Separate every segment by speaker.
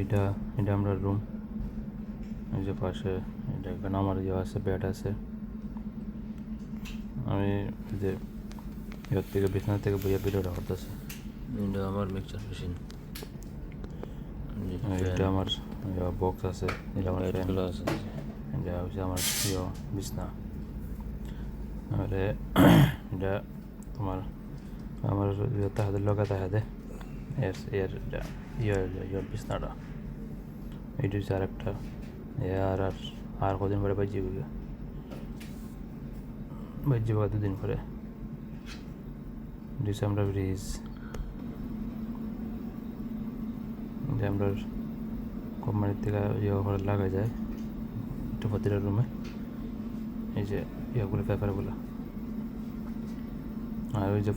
Speaker 1: এটা এটা আমরা রুম, এই যে পাশে এটা এখানে আমার ইয়ে আছে, বেড আছে। আমি যে এর থেকে বিছানা থেকে বইয়া ভিডিওটা করতেছি।
Speaker 2: এটা আমার মিক্সার মেশিন,
Speaker 1: এটা আমার বক্স আছে, এটা আমার ফ্যান
Speaker 2: লাইটগুলো আছে।
Speaker 1: এটা হচ্ছে আমার বিছনা। আর এটা তোমার আমার তাহাদের লগা তাহাদে এর এর ইয়ে বিছনাটা। এইটা হচ্ছে আর একটা আর আর আর কদিন পরে বাজি বা 2 দিন পরে ডিসেম্বর ব্রিজ। আমরা কোম্পানির থেকে ইয়ে করে লাগা যায় একটু প্রতিটা রুমে, এই যে ইয়েগুলো পেপারগুলো। আর ওই যে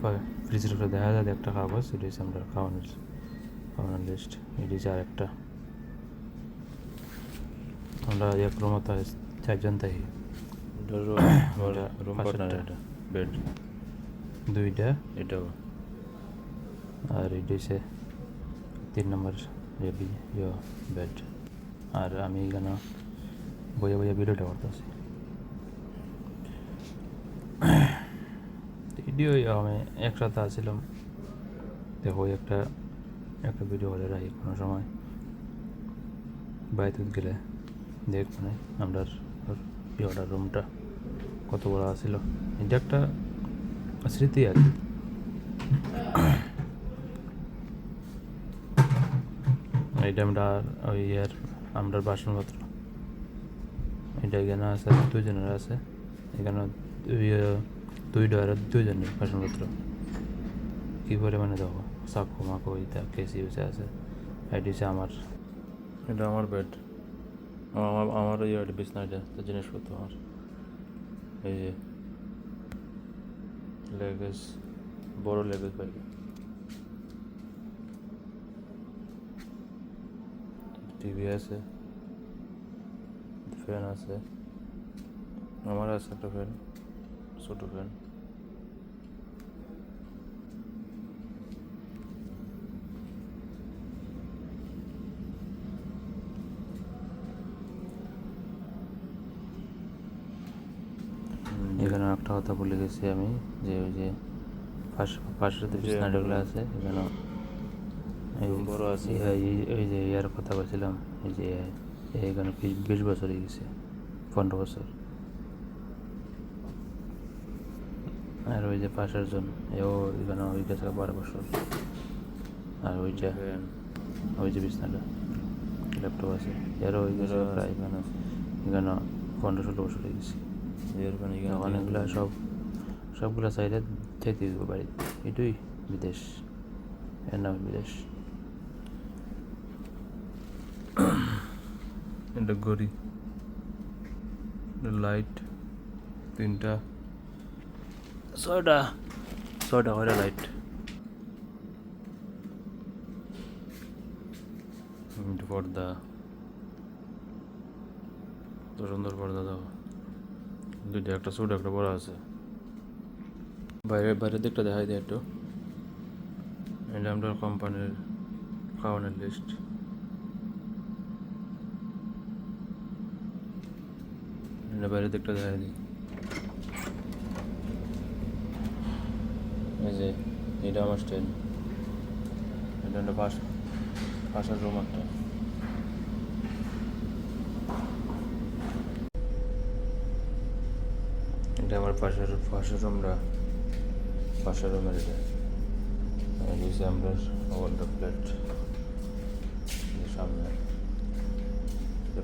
Speaker 1: ফ্রিজের উপরে দেখা যায় একটা কাগজ, এটা হচ্ছে আমরা খাওয়ানোর লিস্ট। এটি হচ্ছে আর একটা। আমরা এক রুমে তো 4 জন থাকি।
Speaker 2: রুম পার্টনার, এটা বেড
Speaker 1: 2টা,
Speaker 2: এটাও।
Speaker 1: আর এটা হচ্ছে 3 নম্বর বেড। আর আমি এখানে বইয়া ভিডিওটা করতেছি। ভিডিও আমি একসাথে আসছিলাম, দেখো একটা ভিডিও হলে রাখি কোনো সময় বাইরে গেলে দেখ, মানে আমরা ইয়েটা রুমটা কত বড় আছিল। এটা একটা স্মৃতি আর কি। এইটা আমরা ওই আমরা বাসনপত্র, এটা এখানে আছে 2 জনের আছে, এখানে 2 জনের বাসনপত্র কী করে মানে দেখো চাকু মাকু ইটা কেসি উচে আছে। এটি হচ্ছে আমার,
Speaker 2: এটা আমার বেড, আমার বিছনা, এটা জিনিসপত্র আমার। এই যে লেগেস, বড় লেগেস বাইক, টিভি আছে, ফ্যান আছে, আমার আছে একটা ফ্যান, ছোটো ফ্যান।
Speaker 1: এখানে একটা কথা বলে গেছি আমি, যে ওই যে পাশের যে বিছনাগুলো আছে এখানে
Speaker 2: বড় আছে।
Speaker 1: এই যে ইয়ার কথা বলছিলাম, এই যে এখানে 20 বছর হয়ে গেছে, 15 বছর। আর ওই যে পাশের জন এও এখানে হয়ে গেছে 12 বছর। আর ওই যে বিছনাটা ল্যাপটপ আছে, এরও হয়ে গেছে প্রায় এখানে 15-16 বছর হয়ে গেছে। এখন এগুলো সবগুলো চাইলে যেতে দিব বাড়িতে, এটাই বিদেশ, এর নাম বিদেশ।
Speaker 2: এটা ঘড়ি, লাইট 3টা,
Speaker 1: 6টা করে লাইট।
Speaker 2: পর্দা, তো সুন্দর পর্দা দাও, 2টা, একটা ছোট একটা বড় আছে। বাইরের দিকটা দেখাই দেয় একটু। এটা আমরা কোম্পানির খাওয়ানোর লিস্ট। এটা বাইরের দিকটা দেখাই দিই। এই যে এটা আমার স্ট্যান্ড, এটা একটা পাশের রুম একটা। এটা আমার পাশের রুমটা, পাশের রুমের এটা দিয়েছি আমরা ওয়ালটা প্লেট সামনে,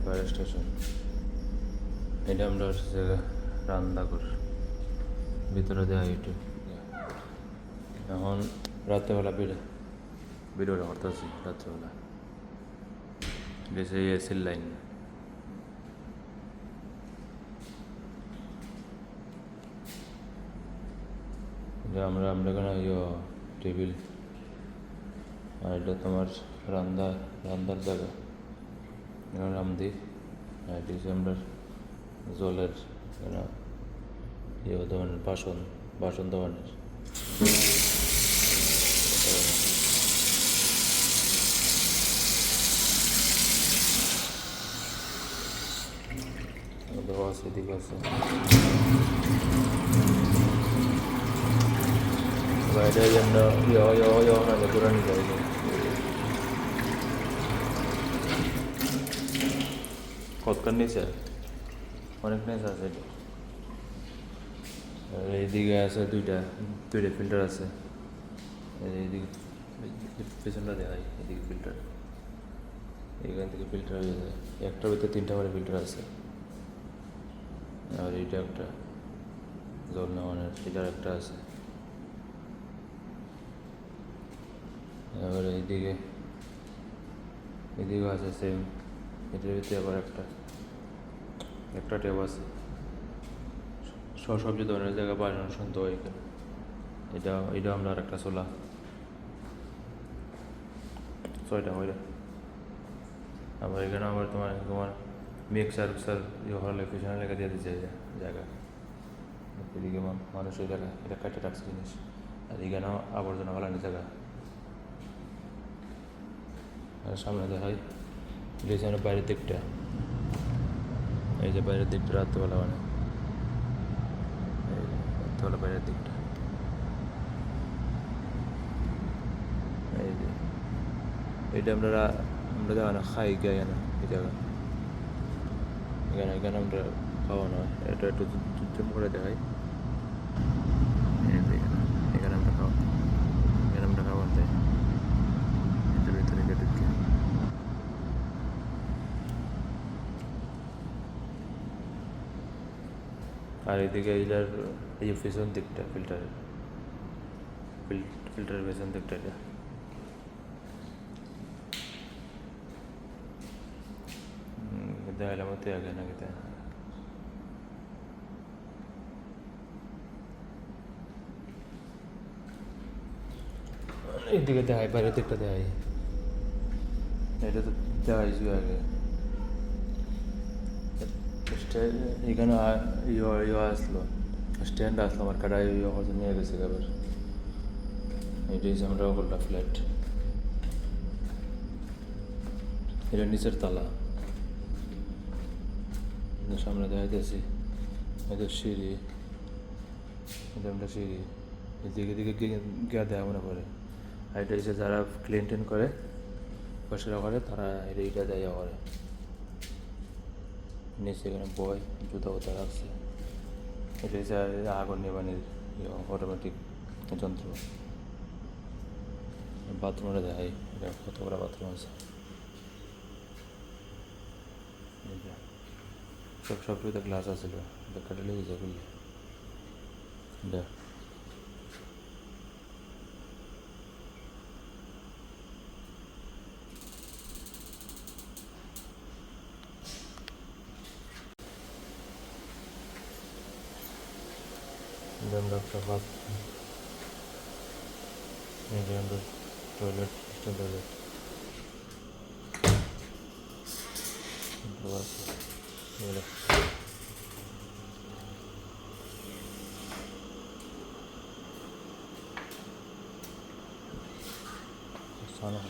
Speaker 2: ফায়ার স্টেশন। এটা আমরা হচ্ছে রান্না করি, ভিতরে দেওয়া একটু। এখন রাত্রেবেলা ভিডিওটা করতেছি, রাত্রেবেলা গেছে এসির লাইন। আমরা এখানে টেবিল, আর এটা তোমার রান্নার জায়গা, এখানে রান্ধি। আর এটা আমরা জলের ধরনের বাসন ধরনের। দেওয়া আছে, এদিকে আছে। বাইরে আমরা ঘুরে নিতে হবে। কতক্ষণ নিচে অনেক নিচে আছে এটা। আর এইদিকে আছে দুইটা ফিল্টার আছে। এইদিকে পেছনটা দেখাই, এদিকে ফিল্টার, এখান থেকে ফিল্টার হয়ে যায়। একটার ভিতরে 3টা করে ফিল্টার আছে। আর এইটা একটা জল নেওয়ানোর, এটার একটা আছে। এবার এদিকেও আছে সেম, এটার ভিতরে আবার একটা ট্যাব আছে। সবজি ধরনের জায়গা বানানোর সুন্দর এখানে। এটা আমরা আর একটা চোলা 6টা হইলে। আবার এখানে আবার তোমার মিক্সার হলে পিছনে লেগে দিয়ে দিচ্ছে জায়গা। এদিকে মানুষের জায়গা, এটা কাটে রাখছে জিনিস। আর এখানেও আবর্জনা ফেলানোর জায়গা। আর সামনে দেখাই ডিজাইনের বাইরের দিকটা, এই যে বাইরের দিকটা রাত্রেবেলা, মানে রাত্রেবেলা বাইরের দিকটা। এই যে এটা আমরা যাওয়া না, খাই গাই না এই জায়গা। এখানে আমরা খাওয়ানো হয়। এটা একটু জুম করে দেখাই। এখানে আমরা খাওয়ান দেয় এটার ভিতরে কেটে দিয়ে। আর এদিকে এই পেছন দিকটা ফিল্টারের পেছন দিকটা এটা। দেখাইলাম তো আগে নাকি তাই। এইদিকে দেখাই, বাইরের দিকটা দেখাই। এটা তো দেখাইছি আগে। এখানে আসলো, স্ট্যান্ড আসলো, আমার কাটাই হয়তো নিয়ে গেছে এবার। এটা হচ্ছে আমরা করলাম ফ্ল্যাট, এটা নিচের তালা। সামনে দেখাইতেছি এটা সিঁড়ি, এটা আমরা সিঁড়ি। এদিকে গিয়ে দেওয়া মনে করে। আর এটা হচ্ছে যারা ক্লিন টেন করে, পরিষ্কার করে, তারা এইটা দেওয়া করে। নিচে এখানে বয় জুতা কোথা রাখছে। এটা হচ্ছে আগুন নেবানির অটোমেটিক যন্ত্র। বাথরুমটা দেখাই, এটা কত বড় বাথরুম আছে। সবচেয়ে গ্লাস আছিল, কাটে লেগে যায় বললে। এটা আমরা একটা বাথরুম, এটা আমরা টয়লেট, টয়লেট সানা